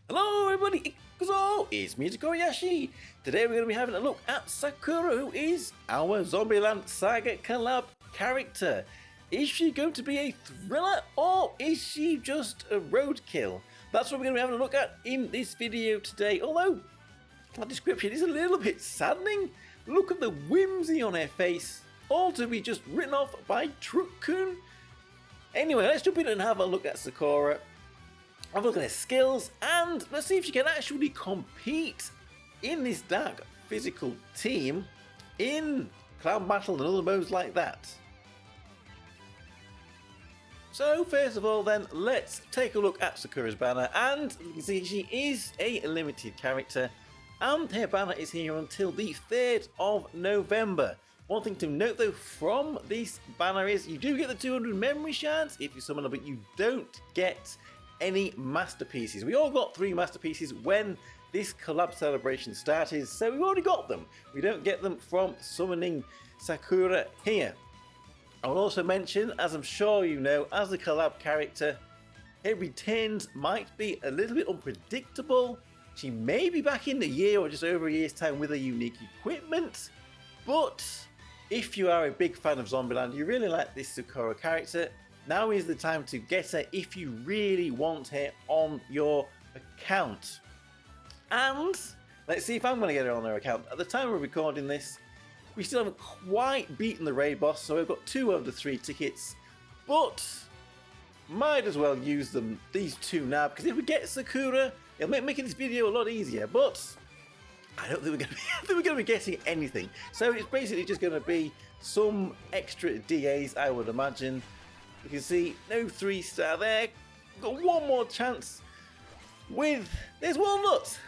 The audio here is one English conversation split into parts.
Hello everybody, it's me, Tokkuri Yashi. Today we're going to be having a look at Sakura, who is our Zombieland Saga collab character. Is she going to be a thriller or is she just a roadkill? That's what we're going to be having a look at in this video today. Although, that description is a little bit saddening. Look at the whimsy on her face, all to be just written off by Priconne. Anyway, let's jump in and have a look at Sakura. Have a look at her skills and let's see if she can actually compete in this dark physical team in cloud battle and other modes like that. So first of all then, let's take a look at Sakura's banner, and you can see she is a limited character and her banner is here until the 3rd of November. One thing to note though from this banner is you do get the 200 memory shards if you summon her, but you don't get any masterpieces. We all got 3 masterpieces when this collab celebration started, so we've already got them. We don't get them from summoning Sakura here. I will also mention, as I'm sure you know, as a collab character, her returns might be a little bit unpredictable. She may be back in a year or just over a year's time with a unique equipment, but if you are a big fan of Zombieland, you really like this Sakura character, now is the time to get her if you really want her on your account. And let's see if I'm going to get her on her account. At the time we're recording this, we still haven't quite beaten the raid boss, so we've got 2 of the 3 tickets, but might as well use them, these 2 now, because if we get Sakura, it'll make making this video a lot easier, but I don't think we're going to be getting anything. So it's basically just going to be some extra DAs, I would imagine. You can see no 3-star there. Got one more chance with, there's Walnut.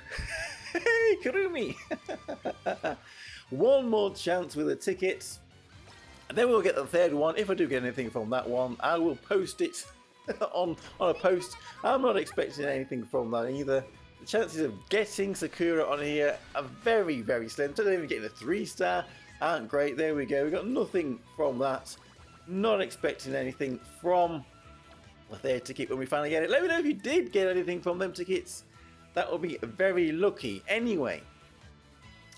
Hey, Kurumi. One more chance with a ticket. And then we'll get the 3rd one. If I do get anything from that one, I will post it on a post. I'm not expecting anything from that either. The chances of getting Sakura on here are very, very slim. Don't even getting a 3-star aren't great. There we go. We got nothing from that. Not expecting anything from the 3rd ticket when we finally get it. Let me know if you did get anything from them tickets. That will be very lucky. Anyway,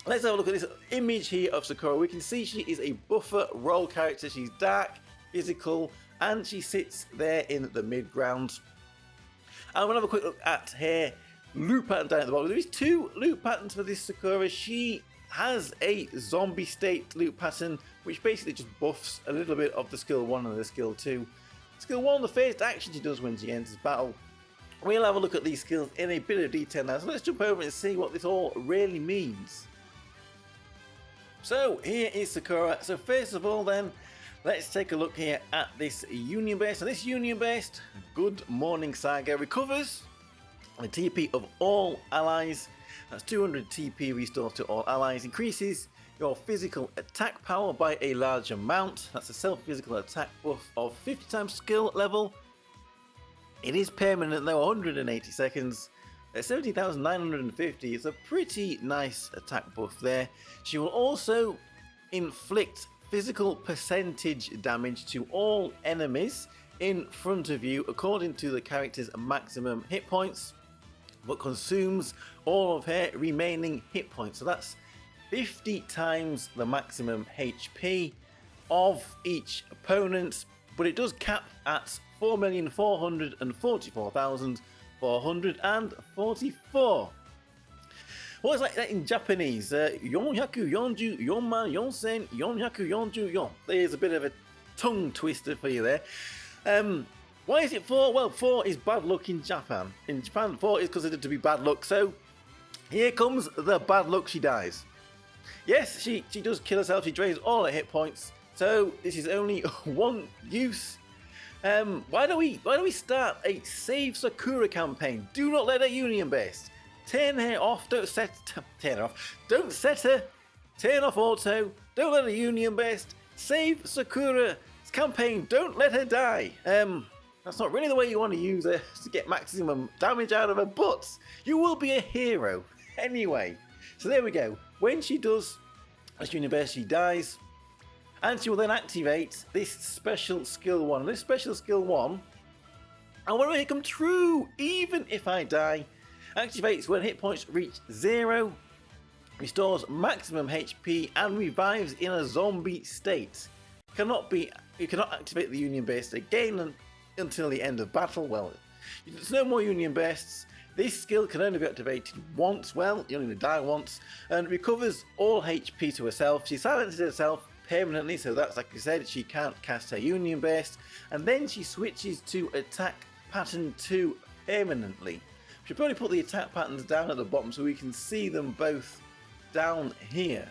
let's have a look at this image here of Sakura. We can see she is a buffer role character. She's dark, physical, and she sits there in the mid-ground. And we'll have a quick look at her loop pattern down at the bottom. There is 2 loop patterns for this Sakura. She has a zombie state loop pattern, which basically just buffs a little bit of the skill 1 and the skill 2. Skill 1, the first action she does when she enters battle. We'll have a look at these skills in a bit of detail now, so let's jump over and see what this all really means. So here is Sakura. So first of all then, let's take a look here at this Union Burst. And this Union Burst, Good Morning Saga, recovers the TP of all allies. That's 200 TP restored to all allies. Increases your physical attack power by a large amount. That's a self-physical attack buff of 50 times skill level. It is permanent though, 180 seconds. At 70,950, it's a pretty nice attack buff there. She will also inflict physical percentage damage to all enemies in front of you according to the character's maximum hit points, but consumes all of her remaining hit points. So that's 50 times the maximum HP of each opponent, but it does cap at 4,444,444. What is like that in Japanese? 444,444. There's a bit of a tongue twister for you there. Why is it 4? Well, 4 is bad luck in Japan. In Japan, 4 is considered to be bad luck. So here comes the bad luck. She dies. Yes, she does kill herself. She drains all her hit points. So this is only one use. Why do we start a Save Sakura campaign? Do not let her Union Burst. Turn her off. Don't set her off. Don't set her. Turn off auto. Don't let her Union Burst. Save Sakura's campaign. Don't let her die. That's not really the way you want to use her to get maximum damage out of her, but you will be a hero anyway. So there we go. When she does as Union Burst, she dies. And she will then activate this special skill 1. This special skill 1, I want to make them true, even if I die. Activates when hit points reach 0. Restores maximum HP and revives in a zombie state. You cannot activate the Union Burst again until the end of battle. Well, there's no more Union Bursts. This skill can only be activated once. Well, you only die once, and recovers all HP to herself. She silences herself permanently, so that's, like I said, she can't cast her Union Burst, and then she switches to attack pattern 2 permanently. We should probably put the attack patterns down at the bottom so we can see them both down here.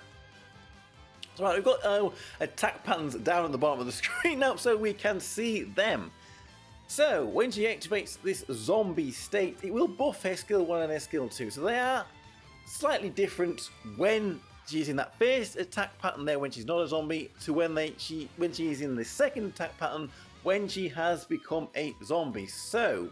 So right, we've got attack patterns down at the bottom of the screen now so we can see them. So when she activates this zombie state, it will buff her skill 1 and her skill 2. So they are slightly different when she's in that first attack pattern there when she's not a zombie, to when she is in the second attack pattern when she has become a zombie. So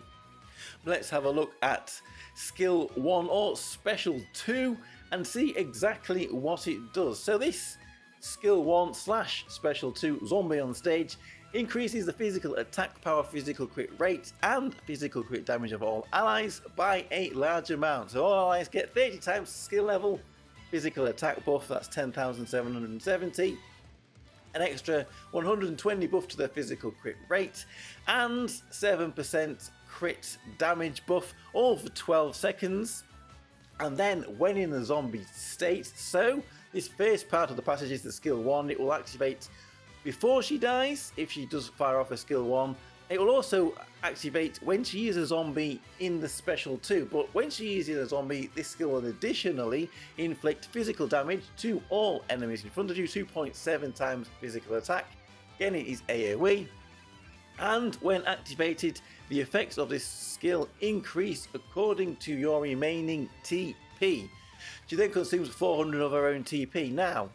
let's have a look at skill 1 or special 2 and see exactly what it does. So this skill 1 / special 2 zombie on stage increases the physical attack power, physical crit rate, and physical crit damage of all allies by a large amount. So all allies get 30 times skill level, physical attack buff, that's 10,770, an extra 120 buff to their physical crit rate, and 7% crit damage buff, all for 12 seconds. And then when in the zombie state, so this first part of the passage is the skill 1, it will activate before she dies if she does fire off a skill 1. It will also activate when she is a zombie in the special 2, but when she is in a zombie, this skill will additionally inflict physical damage to all enemies in front of you, 2.7 times physical attack. Again, it is AoE. And when activated, the effects of this skill increase according to your remaining TP. She then consumes 400 of her own TP. Now,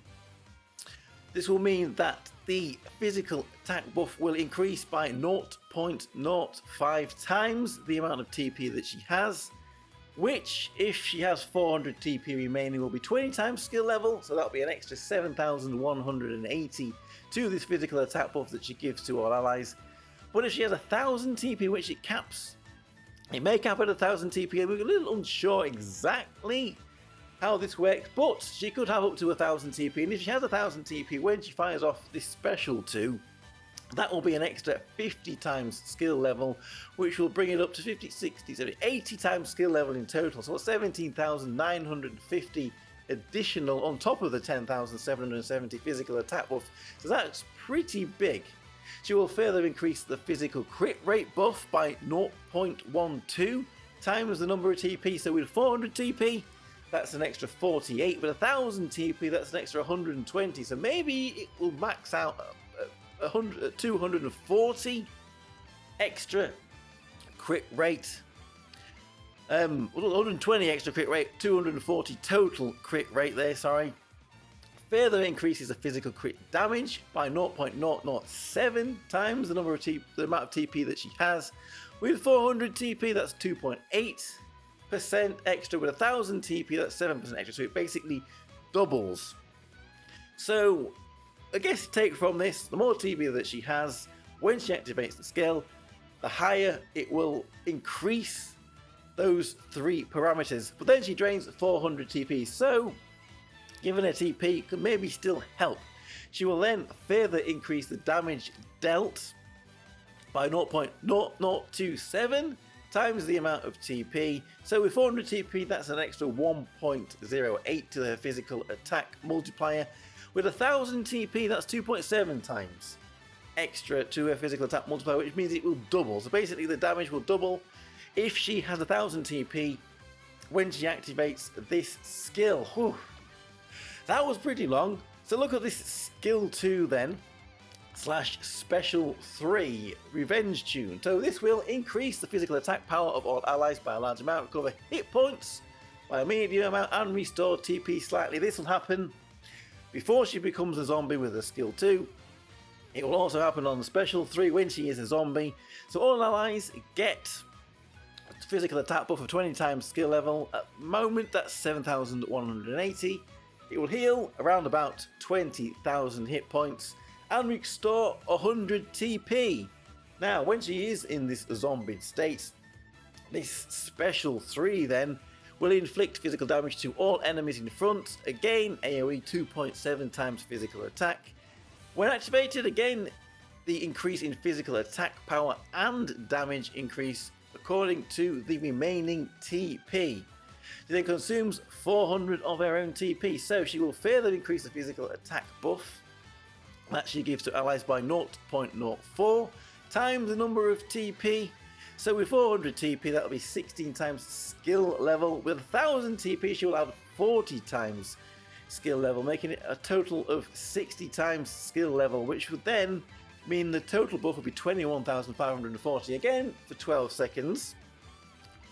this will mean that the physical attack buff will increase by 0.05 times the amount of TP that she has, which, if she has 400 TP remaining, will be 20 times skill level, so that'll be an extra 7,180 to this physical attack buff that she gives to all allies. But if she has 1,000 TP, which it caps, it may cap at 1,000 TP, and we're a little unsure exactly how this works, but she could have up to 1,000 TP, and if she has 1,000 TP when she fires off this special 2, that will be an extra 50 times skill level, which will bring it up to 50, 60, 70, 80 times skill level in total, so 17,950 additional on top of the 10,770 physical attack buff, so that's pretty big. She will further increase the physical crit rate buff by 0.12 times the number of TP, so with 400 TP, that's an extra 48, with 1,000 TP, that's an extra 120, so maybe it will max out 240 extra crit rate. 120 extra crit rate, 240 total crit rate there, sorry. Further increases the physical crit damage by 0.007 times the amount of TP that she has. With 400 TP, that's 2.8% extra. With 1,000 TP, that's 7% extra. So it basically doubles. So I guess take from this, the more TP that she has, when she activates the skill, the higher it will increase those 3 parameters. But then she drains 400 TP, so given her TP could maybe still help. She will then further increase the damage dealt by 0.0027 times the amount of TP. So with 400 TP, that's an extra 1.08 to her physical attack multiplier. With 1,000 TP, that's 2.7 times extra to her physical attack multiplier, which means it will double. So basically the damage will double if she has 1,000 TP when she activates this skill. Whew. That was pretty long. So look at this skill 2 then, / special 3, Revenge Tune. So this will increase the physical attack power of all allies by a large amount, recover hit points by a medium amount, and restore TP slightly. This will happen before she becomes a zombie with a skill 2. It will also happen on the special 3 when she is a zombie. So all allies get a physical attack buff of 20 times skill level. At the moment, that's 7,180. It will heal around about 20,000 hit points and restore 100 TP. Now, when she is in this zombie state, This special 3 then will inflict physical damage to all enemies in front. Again, AoE 2.7 times physical attack. When activated, again, the increase in physical attack power and damage increase according to the remaining TP. She then consumes 400 of her own TP, so she will further increase the physical attack buff that she gives to allies by 0.04 times the number of TP. So with 400 TP, that'll be 16 times skill level. With 1000 TP, she will have 40 times skill level, making it a total of 60 times skill level, which would then mean the total buff would be 21,540 again for 12 seconds.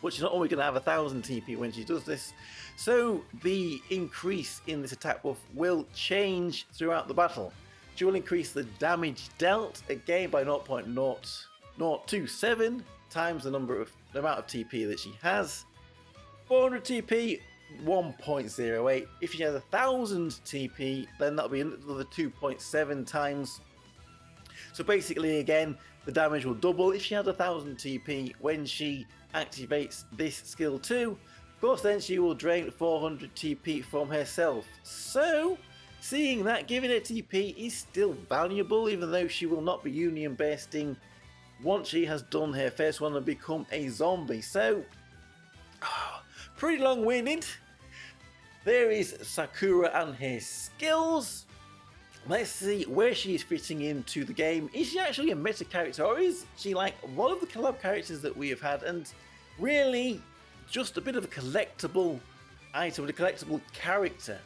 But she's not only going to have 1000 TP when she does this, so the increase in this attack buff will change throughout the battle. She will increase the damage dealt again by 0.027 times the amount of TP that she has. 400 TP, 1.08. If she has 1000 TP, then that'll be another 2.7 times. So basically, again, the damage will double if she has 1000 TP when she activates this skill 2. Of course, then she will drain 400 TP from herself. So, seeing that, giving her TP is still valuable, even though she will not be union bursting once she has done her first one and become a zombie. So, pretty long-winded. There is Sakura and her skills. Let's see where she is fitting into the game. Is she actually a meta character, or is she like one of the collab characters that we have had and really just a bit of a collectible item, a collectible character?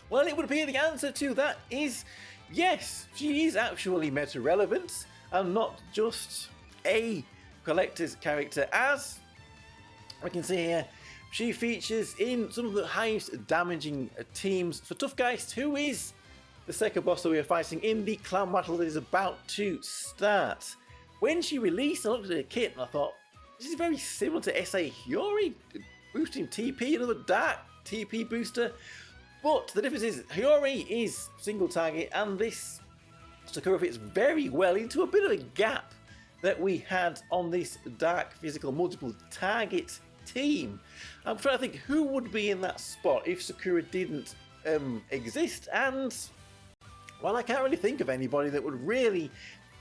Well, it would appear the answer to that is yes, she is actually meta relevant and not just a collector's character, as we can see here. She features in some of the highest damaging teams for Toughgeist, who is the second boss that we are fighting in the clan battle that is about to start. When she released, I looked at her kit and I thought, this is very similar to SA Hiyori, boosting TP, another dark TP booster. But the difference is, Hiyori is single target, and this Sakura fits very well into a bit of a gap that we had on this dark physical multiple target team. I'm trying to think who would be in that spot if Sakura didn't exist, and well, I can't really think of anybody that would really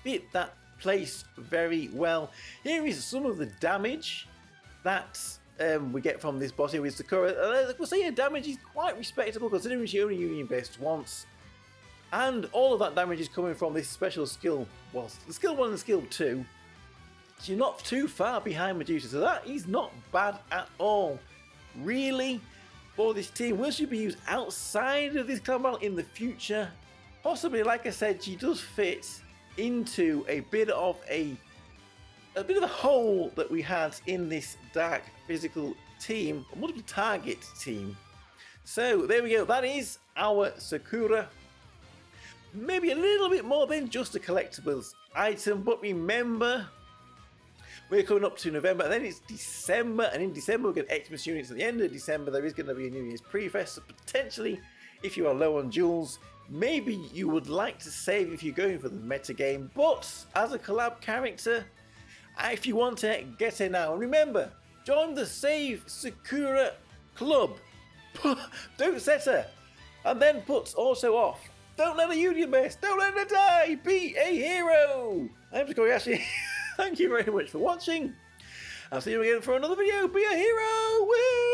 fit that place very well. Here is some of the damage that we get from this boss here with Sakura. We'll say her damage is quite respectable considering she only union based once, and all of that damage is coming from this special skill, well, the skill 1 and skill 2. She's not too far behind Medusa, so that is not bad at all. Really, for this team, will she be used outside of this clan battle in the future? Possibly. Like I said, she does fit into a bit of a hole that we had in this dark physical team, a multiple target team. So there we go. That is our Sakura. Maybe a little bit more than just a collectibles item, but remember, we're coming up to November, and then it's December, and in December we'll get Xmas units. At the end of December, there is going to be a New Year's pre-fest, so potentially, if you are low on jewels, maybe you would like to save if you're going for the meta game. But as a collab character, if you want to, get her now. And remember, join the Save Sakura Club. Don't set her. And then puts also off. Don't let a union mess. Don't let her die. Be a hero. I'm Tokkuri Yashi. Thank you very much for watching. I'll see you again for another video. Be a hero! Woo!